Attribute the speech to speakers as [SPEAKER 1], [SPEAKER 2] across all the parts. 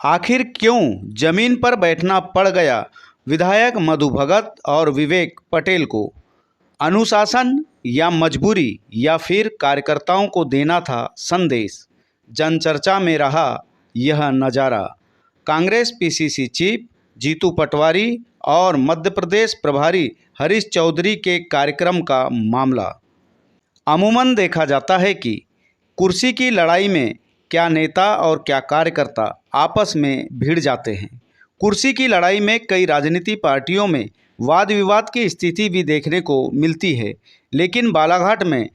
[SPEAKER 1] आखिर क्यों जमीन पर बैठना पड़ गया विधायक मधु भगत और विवेक पटेल को? अनुशासन या मजबूरी या फिर कार्यकर्ताओं को देना था संदेश? जनचर्चा में रहा यह नज़ारा। कांग्रेस पीसीसी चीफ जीतू पटवारी और मध्य प्रदेश प्रभारी हरीश चौधरी के कार्यक्रम का मामला। अमूमन देखा जाता है कि कुर्सी की लड़ाई में क्या नेता और क्या कार्यकर्ता आपस में भिड़ जाते हैं। कुर्सी की लड़ाई में कई राजनीतिक पार्टियों में वाद विवाद की स्थिति भी देखने को मिलती है, लेकिन बालाघाट में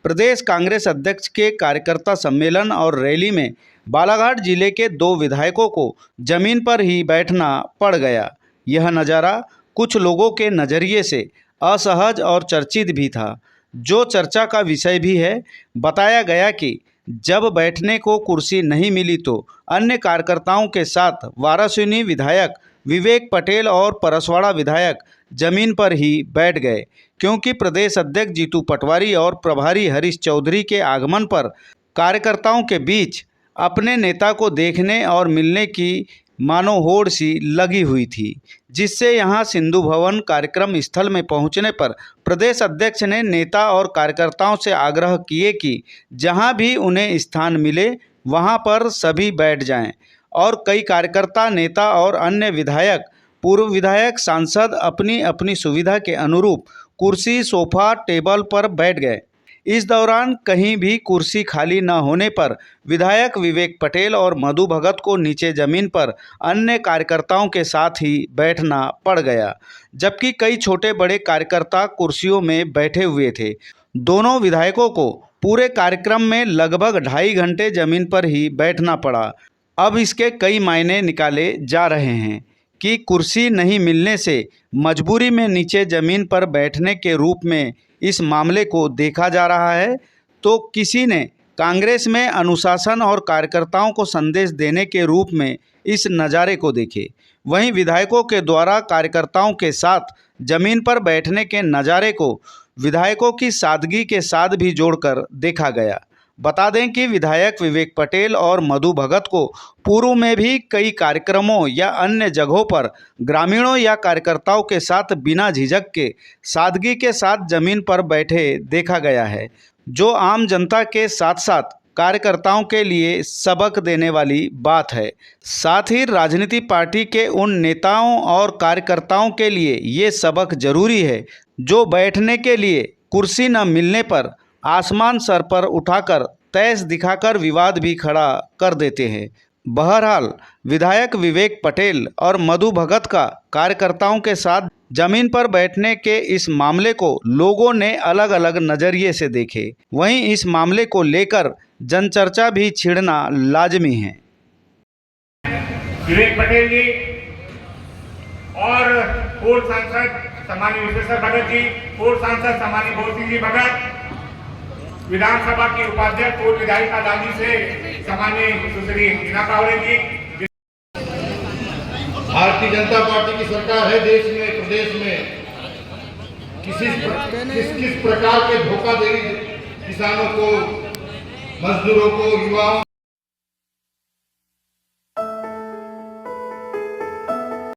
[SPEAKER 1] प्रदेश कांग्रेस अध्यक्ष के कार्यकर्ता सम्मेलन और रैली में बालाघाट जिले के 2 विधायकों को जमीन पर ही बैठना पड़ गया। यह नज़ारा कुछ लोगों के नज़रिए से असहज और चर्चित भी था, जो चर्चा का विषय भी है। बताया गया कि जब बैठने को कुर्सी नहीं मिली तो अन्य कार्यकर्ताओं के साथ वारासिनी विधायक विवेक पटेल और परसवाड़ा विधायक जमीन पर ही बैठ गए, क्योंकि प्रदेश अध्यक्ष जीतू पटवारी और प्रभारी हरीश चौधरी के आगमन पर कार्यकर्ताओं के बीच अपने नेता को देखने और मिलने की मानो होड़ सी लगी हुई थी, जिससे यहां सिंधु भवन कार्यक्रम स्थल में पहुंचने पर प्रदेश अध्यक्ष ने नेता और कार्यकर्ताओं से आग्रह किए कि जहां भी उन्हें स्थान मिले वहां पर सभी बैठ जाएं। और कई कार्यकर्ता, नेता और अन्य विधायक, पूर्व विधायक, सांसद अपनी अपनी सुविधा के अनुरूप कुर्सी, सोफा, टेबल पर बैठ गए। इस दौरान कहीं भी कुर्सी खाली न होने पर विधायक विवेक पटेल और मधु भगत को नीचे जमीन पर अन्य कार्यकर्ताओं के साथ ही बैठना पड़ गया, जबकि कई छोटे बड़े कार्यकर्ता कुर्सियों में बैठे हुए थे। दोनों विधायकों को पूरे कार्यक्रम में लगभग 2.5 घंटे जमीन पर ही बैठना पड़ा। अब इसके कई मायने निकाले जा रहे हैं कि कुर्सी नहीं मिलने से मजबूरी में नीचे जमीन पर बैठने के रूप में इस मामले को देखा जा रहा है, तो किसी ने कांग्रेस में अनुशासन और कार्यकर्ताओं को संदेश देने के रूप में इस नज़ारे को देखे। वहीं विधायकों के द्वारा कार्यकर्ताओं के साथ जमीन पर बैठने के नज़ारे को विधायकों की सादगी के साथ भी जोड़कर देखा गया। बता दें कि विधायक विवेक पटेल और मधु भगत को पूर्व में भी कई कार्यक्रमों या अन्य जगहों पर ग्रामीणों या कार्यकर्ताओं के साथ बिना झिझक के सादगी के साथ जमीन पर बैठे देखा गया है, जो आम जनता के साथ साथ कार्यकर्ताओं के लिए सबक देने वाली बात है। साथ ही राजनीतिक पार्टी के उन नेताओं और कार्यकर्ताओं के लिए ये सबक जरूरी है जो बैठने के लिए कुर्सी न मिलने पर आसमान सर पर उठाकर तैस दिखाकर विवाद भी खड़ा कर देते हैं। बहरहाल विधायक विवेक पटेल और मधु भगत का कार्यकर्ताओं के साथ जमीन पर बैठने के इस मामले को लोगों ने अलग अलग नज़रिए से देखे। वहीं इस मामले को लेकर जनचर्चा भी छिड़ना लाजमी है।
[SPEAKER 2] विवेक पटेल जी और पूर्व सांसद सम्मानीय विश्वेश्वर भगत जी, पूर्व सांसद सम्मानीय भोर सिंह जी भगत, विधानसभा की उपाध्यक्ष पूर्व विधायिका दादी से सम्मानीय सुश्री मीना कावरे जी।
[SPEAKER 3] भारतीय जनता पार्टी की सरकार है देश में, प्रदेश में किस प्रकार के धोखा देगी किसानों को, मजदूरों को, युवाओं